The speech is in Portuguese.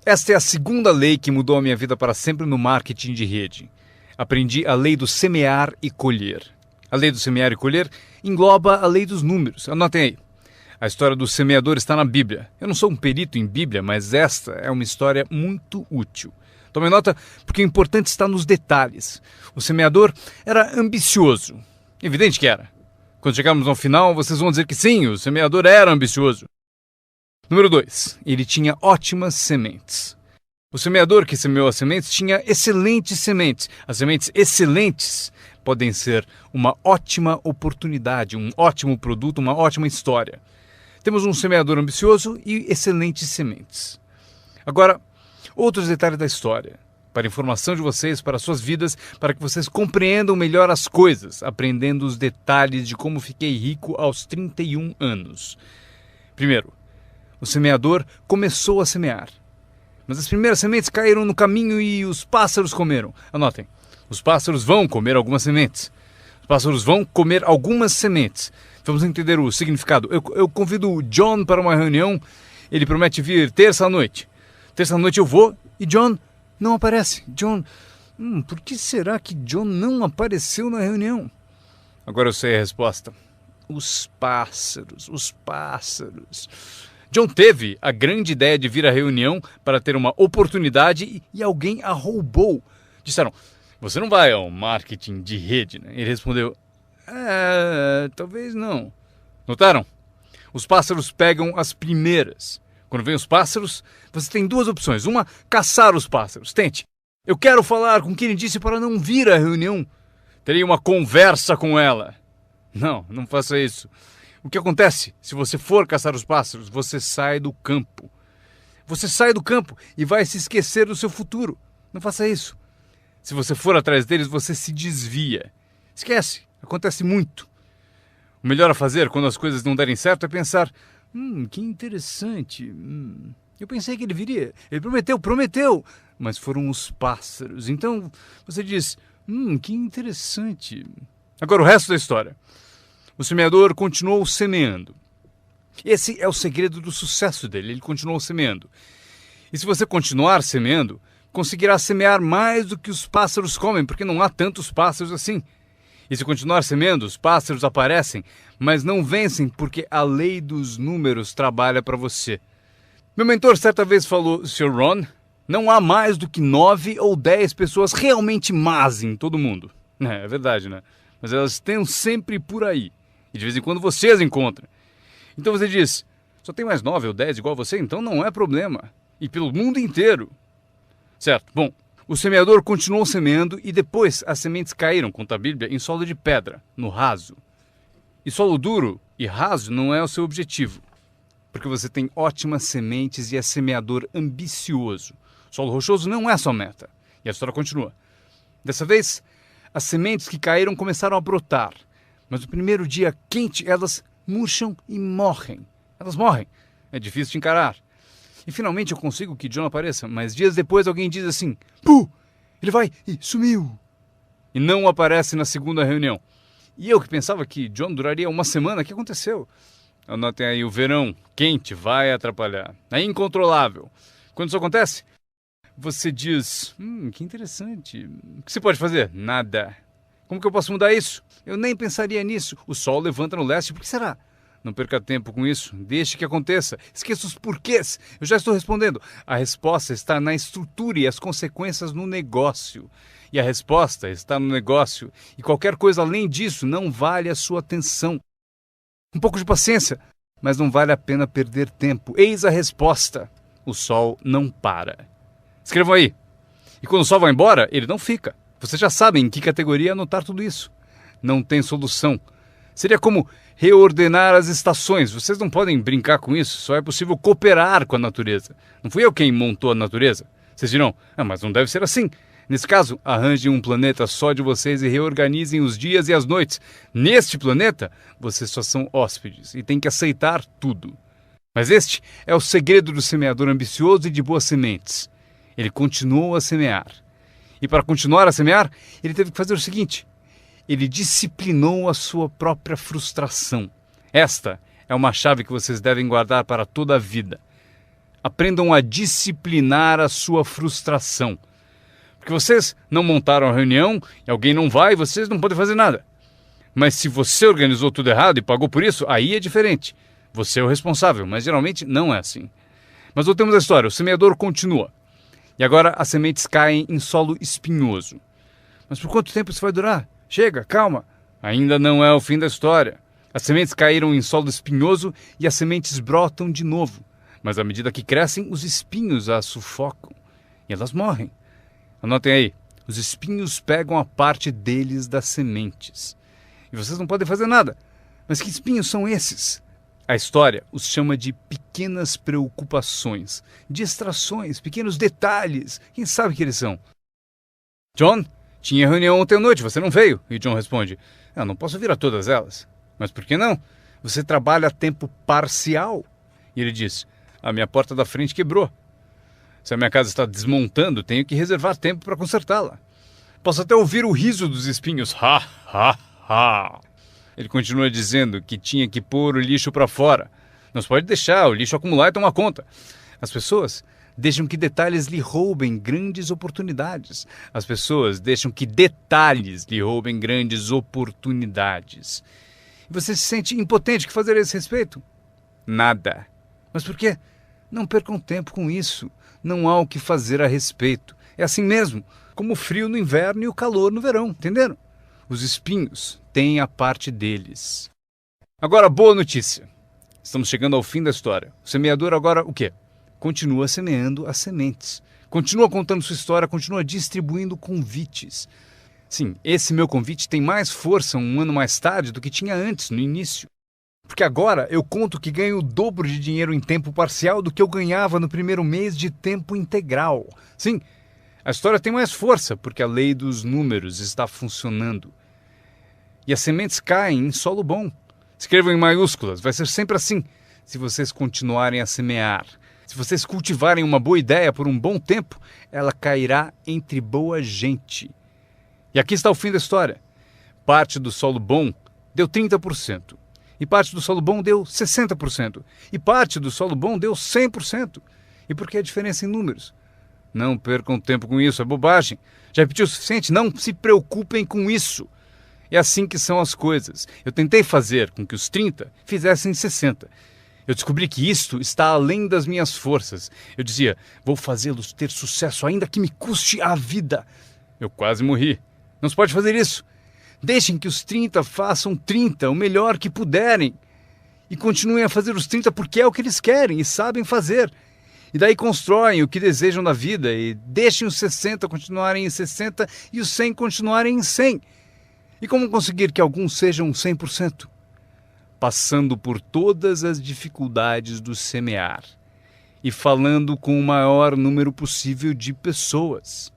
Esta é a segunda lei que mudou a minha vida para sempre no marketing de rede. Aprendi a lei do semear e colher. A lei do semear e colher engloba a lei dos números. Anotem aí. A história do semeador está na Bíblia. Eu não sou um perito em Bíblia, mas esta é uma história muito útil. Tome nota, porque o importante está nos detalhes. O semeador era ambicioso. Evidente que era. Quando chegarmos ao final, vocês vão dizer que sim, o semeador era ambicioso. Número 2. Ele tinha ótimas sementes. O semeador que semeou as sementes tinha excelentes sementes. As sementes excelentes podem ser uma ótima oportunidade, um ótimo produto, uma ótima história. Temos um semeador ambicioso e excelentes sementes. Agora, outros detalhes da história, para informação de vocês, para suas vidas, para que vocês compreendam melhor as coisas, aprendendo os detalhes de como fiquei rico aos 31 anos. Primeiro, o semeador começou a semear. Mas as primeiras sementes caíram no caminho e os pássaros comeram. Anotem, os pássaros vão comer algumas sementes. Os pássaros vão comer algumas sementes. Vamos entender o significado. Eu convido o John para uma reunião. Ele promete vir terça-noite. Terça-noite eu vou e John não aparece. John, por que será que John não apareceu na reunião? Agora eu sei a resposta. Os pássaros, os pássaros. John teve a grande ideia de vir à reunião para ter uma oportunidade e alguém a roubou. Disseram, você não vai ao marketing de rede, né? Ele respondeu, talvez não. Notaram? Os pássaros pegam as primeiras. Quando vem os pássaros, você tem duas opções. Uma, caçar os pássaros. Tente. Eu quero falar com quem ele disse para não vir à reunião. Terei uma conversa com ela. Não, não faça isso. O que acontece? Se você for caçar os pássaros, você sai do campo. Você sai do campo e vai se esquecer do seu futuro. Não faça isso. Se você for atrás deles, você se desvia. Esquece. Acontece muito. O melhor a fazer quando as coisas não derem certo é pensar, que interessante. Eu pensei que ele viria. Ele prometeu. Mas foram os pássaros. Então você diz, que interessante. Agora o resto da história. O semeador continuou semeando. Esse é o segredo do sucesso dele. Ele continuou semeando. E se você continuar semeando, conseguirá semear mais do que os pássaros comem, porque não há tantos pássaros assim. E se continuar semeando, os pássaros aparecem, mas não vencem porque a lei dos números trabalha para você. Meu mentor certa vez falou, Sr. Ron, não há mais do que 9 ou 10 pessoas realmente más em todo mundo. É verdade, né? Mas elas estão sempre por aí. E de vez em quando você as encontra. Então você diz, só tem mais 9 ou 10 igual você, então não é problema. E pelo mundo inteiro. Certo, bom. O semeador continuou semeando e depois as sementes caíram, conta a Bíblia, em solo de pedra, no raso. E solo duro e raso não é o seu objetivo. Porque você tem ótimas sementes e é semeador ambicioso. Solo rochoso não é sua meta. E a história continua. Dessa vez, as sementes que caíram começaram a brotar. Mas no primeiro dia quente, elas murcham e morrem. Elas morrem. É difícil de encarar. E finalmente eu consigo que John apareça, mas dias depois alguém diz assim, ele vai e sumiu. E não aparece na segunda reunião. E eu que pensava que John duraria uma semana, o que aconteceu? Anotem aí, o verão quente vai atrapalhar. É incontrolável. Quando isso acontece, você diz, que interessante. O que você pode fazer? Nada. Como que eu posso mudar isso? Eu nem pensaria nisso. O sol levanta no leste, por que será? Não perca tempo com isso, deixe que aconteça. Esqueça os porquês. Eu já estou respondendo. A resposta está na estrutura e as consequências no negócio. E a resposta está no negócio. E qualquer coisa além disso não vale a sua atenção. Um pouco de paciência, mas não vale a pena perder tempo. Eis a resposta. O sol não para. Escrevam aí. E quando o sol vai embora, ele não fica. Vocês já sabem em que categoria anotar tudo isso. Não tem solução. Seria como reordenar as estações. Vocês não podem brincar com isso. Só é possível cooperar com a natureza. Não fui eu quem montou a natureza. Vocês dirão, mas não deve ser assim. Nesse caso, arranjem um planeta só de vocês e reorganizem os dias e as noites. Neste planeta, vocês só são hóspedes e têm que aceitar tudo. Mas este é o segredo do semeador ambicioso e de boas sementes. Ele continuou a semear. E para continuar a semear, ele teve que fazer o seguinte. Ele disciplinou a sua própria frustração. Esta é uma chave que vocês devem guardar para toda a vida. Aprendam a disciplinar a sua frustração. Porque vocês não montaram a reunião e alguém não vai, vocês não podem fazer nada. Mas se você organizou tudo errado e pagou por isso, aí é diferente. Você é o responsável, mas geralmente não é assim. Mas voltemos à história, o semeador continua. E agora as sementes caem em solo espinhoso. Mas por quanto tempo isso vai durar? Chega, calma. Ainda não é o fim da história. As sementes caíram em solo espinhoso e as sementes brotam de novo. Mas à medida que crescem, os espinhos as sufocam e elas morrem. Anotem aí, os espinhos pegam a parte deles das sementes. E vocês não podem fazer nada. Mas que espinhos são esses? A história os chama de pequenas preocupações, distrações, pequenos detalhes. Quem sabe que eles são? John, tinha reunião ontem à noite, você não veio? E John responde, eu não posso vir a todas elas. Mas por que não? Você trabalha a tempo parcial. E ele diz, a minha porta da frente quebrou. Se a minha casa está desmontando, tenho que reservar tempo para consertá-la. Posso até ouvir o riso dos espinhos. Ha, ha, ha. Ele continua dizendo que tinha que pôr o lixo para fora. Não se pode deixar o lixo acumular e tomar conta. As pessoas deixam que detalhes lhe roubem grandes oportunidades. As pessoas deixam que detalhes lhe roubem grandes oportunidades. E você se sente impotente. O que fazer a esse respeito? Nada. Mas por quê? Não percam tempo com isso. Não há o que fazer a respeito. É assim mesmo, como o frio no inverno e o calor no verão, entenderam? Os espinhos têm a parte deles. Agora, boa notícia. Estamos chegando ao fim da história. O semeador agora o quê? Continua semeando as sementes. Continua contando sua história, continua distribuindo convites. Sim, esse meu convite tem mais força um ano mais tarde do que tinha antes, no início. Porque agora eu conto que ganho o dobro de dinheiro em tempo parcial do que eu ganhava no primeiro mês de tempo integral. Sim, a história tem mais força porque a lei dos números está funcionando. E as sementes caem em solo bom. Escrevam em maiúsculas, vai ser sempre assim. Se vocês continuarem a semear, se vocês cultivarem uma boa ideia por um bom tempo, ela cairá entre boa gente. E aqui está o fim da história. Parte do solo bom deu 30%. E parte do solo bom deu 60%. E parte do solo bom deu 100%. E por que a diferença em números? Não percam tempo com isso, é bobagem. Já repetiu o suficiente? Não se preocupem com isso. É assim que são as coisas. Eu tentei fazer com que os 30 fizessem 60. Eu descobri que isto está além das minhas forças. Eu dizia, vou fazê-los ter sucesso ainda que me custe a vida. Eu quase morri. Não se pode fazer isso. Deixem que os 30 façam 30, o melhor que puderem. E continuem a fazer os 30 porque é o que eles querem e sabem fazer. E daí constroem o que desejam da vida e deixem os 60 continuarem em 60 e os 100 continuarem em 100. E como conseguir que alguns sejam 100%? Passando por todas as dificuldades do semear e falando com o maior número possível de pessoas.